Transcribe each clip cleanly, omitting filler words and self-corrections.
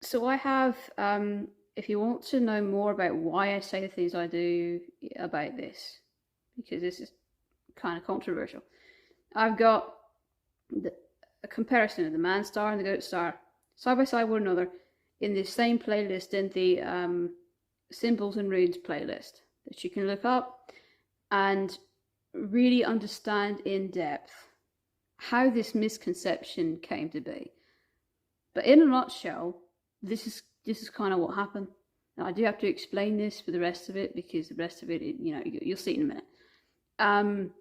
So I have, if you want to know more about why I say the things I do about this, because this is kind of controversial, I've got a comparison of the man star and the goat star side by side one another in the same playlist, in the symbols and runes playlist that you can look up and really understand in depth how this misconception came to be. But in a nutshell, this is kind of what happened. Now, I do have to explain this for the rest of it, because the rest of it, you'll see in a minute.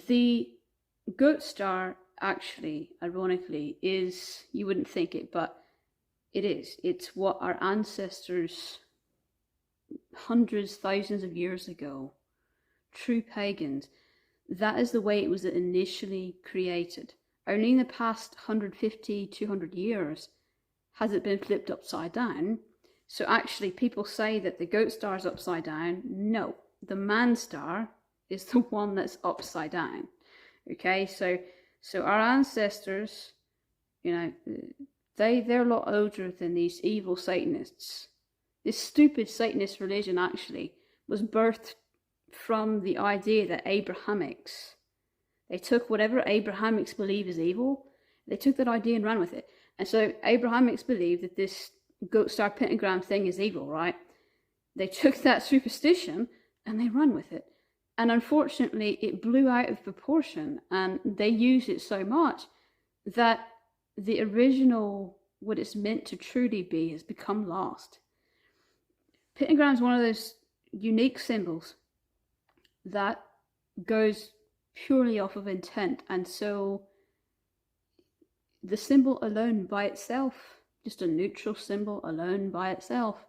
The goat star, actually, ironically, is, you wouldn't think it, but it is. It's what our ancestors, hundreds, thousands of years ago, true pagans, that is the way it was initially created. Only in the past 150, 200 years has it been flipped upside down. So actually, people say that the goat star is upside down. No, the man star is the one that's upside down. Okay, so our ancestors, they're a lot older than these evil Satanists. This stupid Satanist religion actually was birthed from the idea that Abrahamics, they took whatever Abrahamics believe is evil, they took that idea and ran with it. And so Abrahamics believe that this goat star pentagram thing is evil, right? They took that superstition and they ran with it. And unfortunately, it blew out of proportion, and they used it so much that the original, what it's meant to truly be, has become lost. Pentagram is one of those unique symbols that goes purely off of intent, and so the symbol alone by itself, just a neutral symbol alone by itself,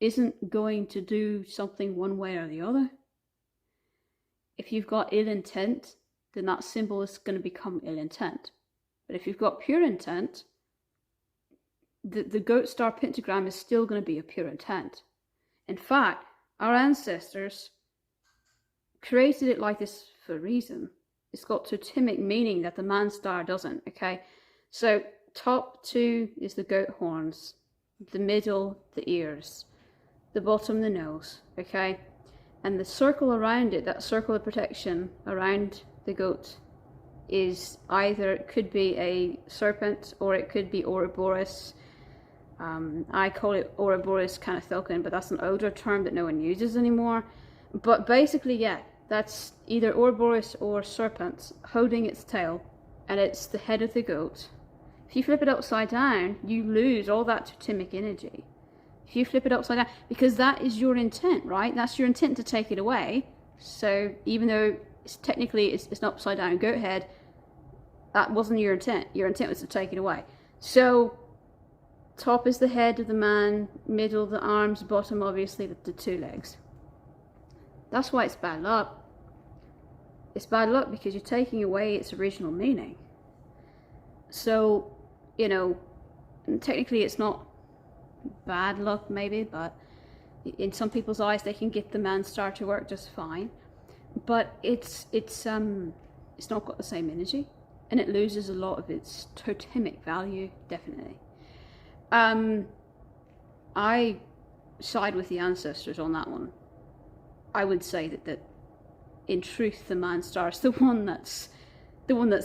isn't going to do something one way or the other. If you've got ill intent, then that symbol is going to become ill intent. But if you've got pure intent, the goat star pentagram is still going to be a pure intent. In fact, our ancestors created it like this for a reason. It's got totemic meaning that the man star doesn't, okay? So top two is the goat horns, the middle, the ears, the bottom, the nose, okay? And the circle around it, that circle of protection around the goat, is either, it could be a serpent or it could be Ouroboros. I call it Ouroboros Canathelkin, but that's an older term that no one uses anymore. But basically, yeah, that's either Ouroboros or serpent holding its tail, and it's the head of the goat. If you flip it upside down, you lose all that totemic energy. If you flip it upside down, because that is your intent, right? That's your intent to take it away. So even though it's an upside down goat head, that wasn't your intent. Your intent was to take it away. So top is the head of the man, middle the arms, bottom obviously the two legs. That's why it's bad luck. It's bad luck because you're taking away its original meaning. So, technically it's not bad luck maybe, but in some people's eyes they can get the man star to work just fine. But it's not got the same energy, and it loses a lot of its totemic value, definitely. I side with the ancestors on that one. I would say that in truth the man star is the one that's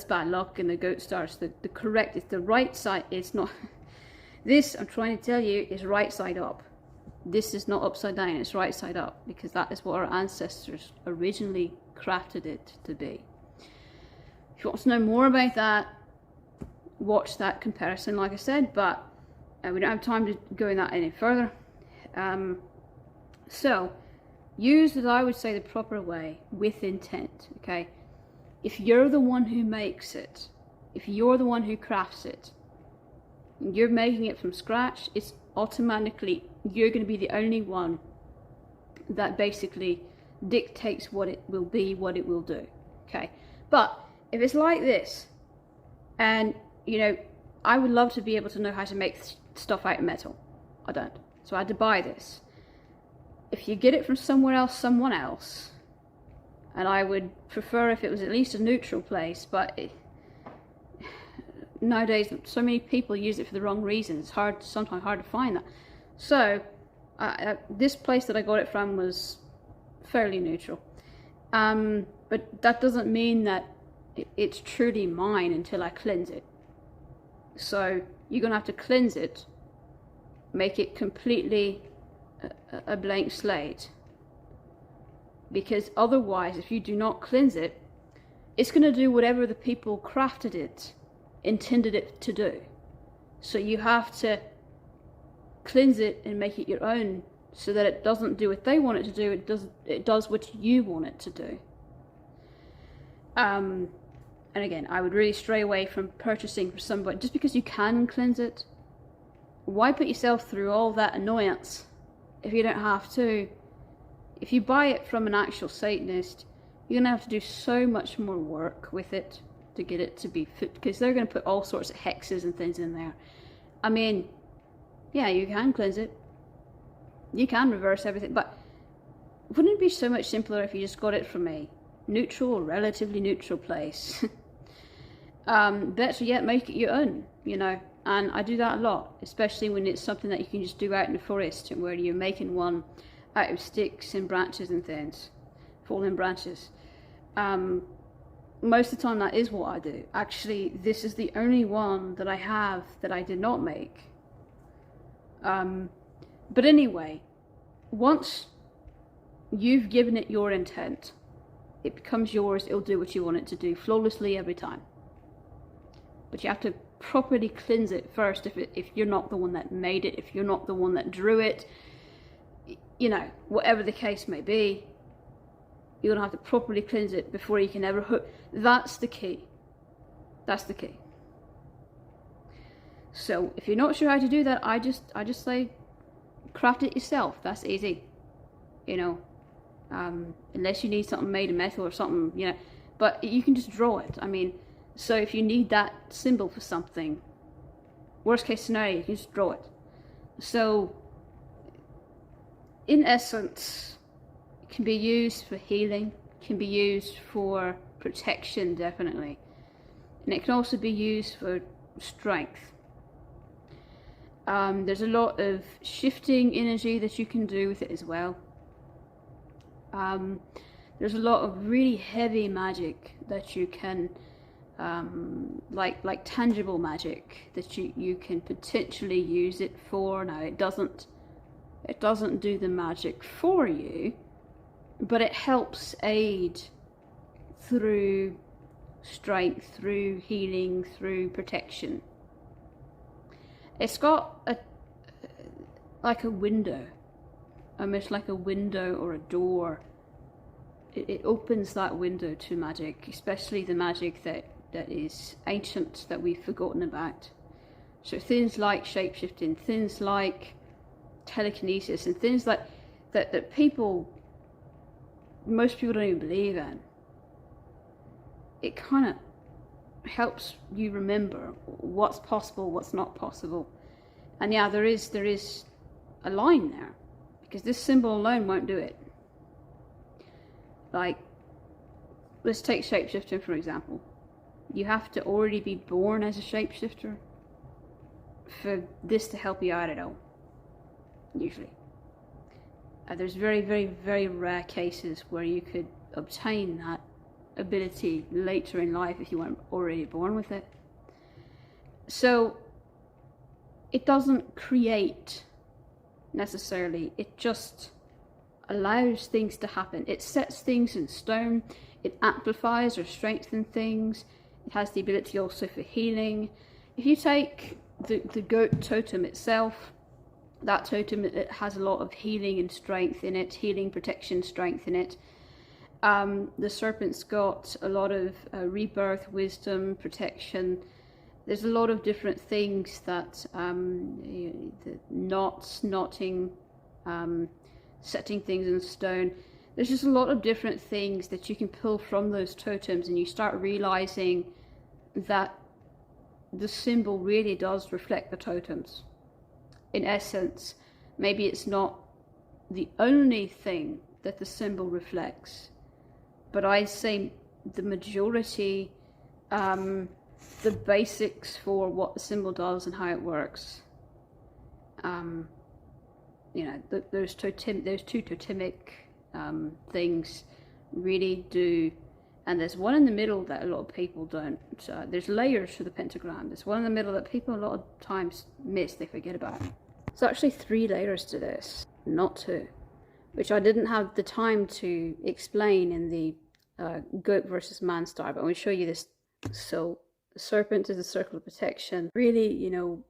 bad luck, and the goat star is the correct, it's the right side. It's not this, I'm trying to tell you, is right side up. This is not upside down, it's right side up, because that is what our ancestors originally crafted it to be. If you want to know more about that, watch that comparison, like I said, but we don't have time to go in that any further. So use it, I would say, the proper way, with intent, okay? If you're the one who makes it, if you're the one who crafts it, and you're making it from scratch, it's automatically, you're going to be the only one that basically dictates what it will be, what it will do, okay? But if it's like this, and I would love to be able to know how to make stuff out of metal. I don't, so I had to buy this. If you get it from somewhere else, someone else, and I would prefer if it was at least a neutral place, but nowadays so many people use it for the wrong reasons. It's sometimes hard to find that. So this place that I got it from was fairly neutral, but that doesn't mean that it's truly mine until I cleanse it. So you're gonna have to cleanse it, make it completely a blank slate, because otherwise, if you do not cleanse it, it's going to do whatever the people crafted it, intended it to do. So you have to cleanse it and make it your own, so that it doesn't do what they want it to do, it does what you want it to do. And again, I would really stray away from purchasing for somebody, just because you can cleanse it. Why put yourself through all that annoyance if you don't have to? If you buy it from an actual Satanist, you're going to have to do so much more work with it to get it to be fit, because they're going to put all sorts of hexes and things in there. I mean, yeah, you can cleanse it. You can reverse everything, but wouldn't it be so much simpler if you just got it from a neutral or relatively neutral place? Better yet, make it your own, you know. And I do that a lot, especially when it's something that you can just do out in the forest, where you're making one out of sticks and branches and things, fallen branches. Most of the time that is what I do. Actually, this is the only one that I have that I did not make. But anyway, once you've given it your intent, it becomes yours. It'll do what you want it to do flawlessly every time. But you have to properly cleanse it first if you're not the one that made it, if you're not the one that drew it, you know, whatever the case may be, you're gonna have to properly cleanse it before you can ever hook. That's the key. That's the key. So if you're not sure how to do that, I just say craft it yourself. That's easy, you know, unless you need something made of metal or something, you know, but you can just draw it. I mean, so if you need that symbol for something, worst case scenario, you can just draw it. So in essence, it can be used for healing, can be used for protection, definitely, and it can also be used for strength. There's a lot of shifting energy that you can do with it as well. There's a lot of really heavy magic that you can, like tangible magic that you can potentially use it for. Now it doesn't do the magic for you, but it helps aid through strength, through healing, through protection. It's got like a window, almost like a window or a door. It opens that window to magic, especially the magic that is ancient, that we've forgotten about. So things like shapeshifting, things like telekinesis, and things like that most people don't even believe in. It kind of helps you remember what's possible, what's not possible. And yeah, there is a line there, because this symbol alone won't do it. Like, let's take shapeshifting for example. You have to already be born as a shapeshifter for this to help you out at all, usually. There's very, very, very rare cases where you could obtain that ability later in life if you weren't already born with it. So it doesn't create necessarily, it just allows things to happen. It sets things in stone, it amplifies or strengthens things. It has the ability also for healing. If you take the goat totem itself, that totem, it has a lot of healing and strength in it, healing, protection, strength in it. The serpent's got a lot of rebirth, wisdom, protection. There's a lot of different things that the knots, knotting, setting things in stone. There's just a lot of different things that you can pull from those totems, and you start realizing that the symbol really does reflect the totems. In essence, maybe it's not the only thing that the symbol reflects, but I say the majority the basics for what the symbol does and how it works. You know, those two totemic things really do. And there's one in the middle that a lot of people don't. There's layers to the pentagram. There's one in the middle that people a lot of times miss, they forget about. There's actually 3 layers to this, not 2, which I didn't have the time to explain in the goat versus man star, but I'm going to show you this. So the serpent is the circle of protection. Really, you know,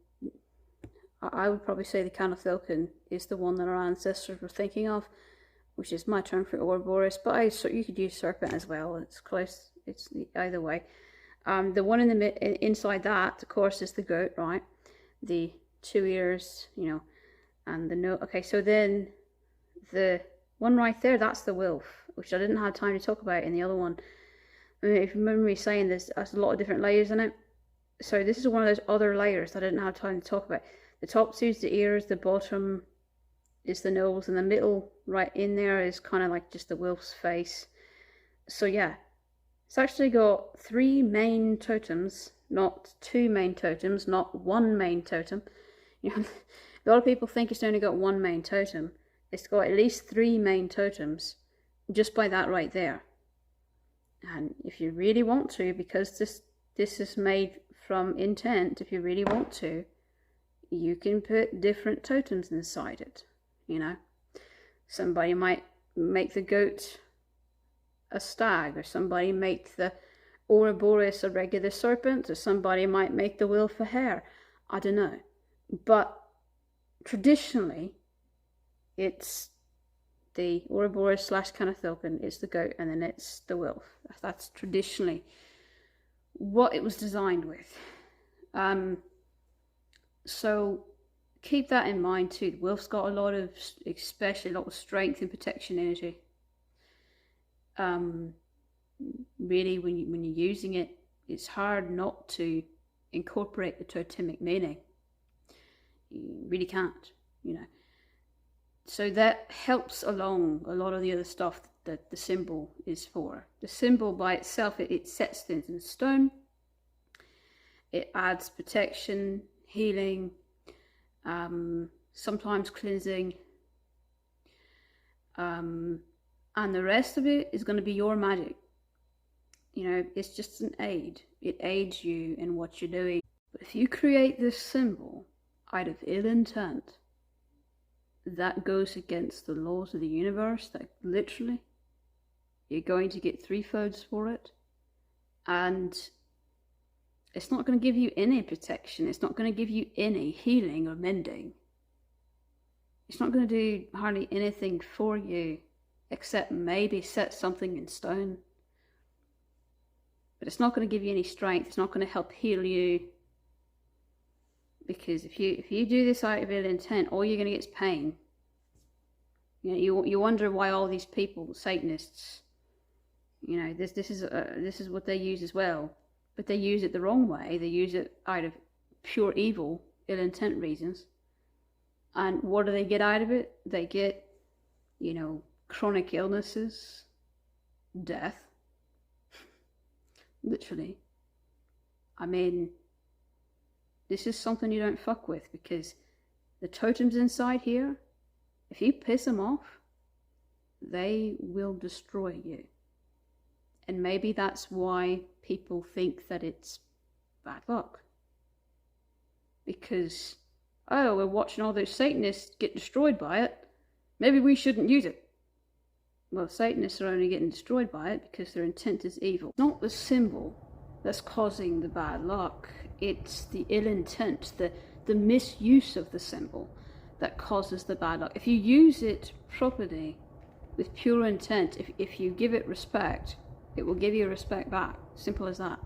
I would probably say the Canothelcan is the one that our ancestors were thinking of, which is my term for Ouroboros, but so you could use serpent as well. It's close. It's either way. The one in the inside that, of course, is the goat, right? The 2 ears, you know, and the nose. Okay, so then the one right there, that's the wolf, which I didn't have time to talk about in the other one. I mean, if you remember me saying there's a lot of different layers in it. So this is one of those other layers that I didn't have time to talk about. The top 2 is the ears, the bottom is the nose, and the middle right in there is kind of like just the wolf's face. So yeah, it's actually got 3 main totems, not 2 main totems, not 1 main totem. You know, a lot of people think it's only got 1 main totem. It's got at least 3 main totems just by that right there. And if you really want to, because this is made from intent, if you really want to, you can put different totems inside it. You know, somebody might make the goat a stag, or somebody make the Ouroboros a regular serpent, or somebody might make the wolf a hare. I don't know. But traditionally, it's the Ouroboros / Canothelcan, it's the goat, and then it's the wolf. That's traditionally what it was designed with. So keep that in mind too. The wolf's got a lot of, especially a lot of strength and protection energy. Really, when you're using it, it's hard not to incorporate the totemic meaning. You really can't, you know. So that helps along a lot of the other stuff that the symbol is for. The symbol by itself, it sets things in stone. It adds protection, healing, sometimes cleansing, and the rest of it is going to be your magic. You know, it's just an aid. It aids you in what you're doing. But if you create this symbol out of ill intent, that goes against the laws of the universe, that literally you're going to get 3-folds for it, and it's not going to give you any protection. It's not going to give you any healing or mending. It's not going to do hardly anything for you except maybe set something in stone. But it's not going to give you any strength. It's not going to help heal you. Because if you do this out of ill intent, all you're going to get is pain. You know, you wonder why all these people, Satanists, you know, this is what they use as well. But they use it the wrong way. They use it out of pure evil, ill intent reasons. And what do they get out of it? They get, you know, chronic illnesses, death. Literally. I mean, this is something you don't fuck with, because the totems inside here, if you piss them off, they will destroy you. And maybe that's why people think that it's bad luck. Because, oh, we're watching all those Satanists get destroyed by it. Maybe we shouldn't use it. Well, Satanists are only getting destroyed by it because their intent is evil. It's not the symbol that's causing the bad luck. It's the ill intent, the misuse of the symbol that causes the bad luck. If you use it properly, with pure intent, if you give it respect, it will give you respect back. Simple as that.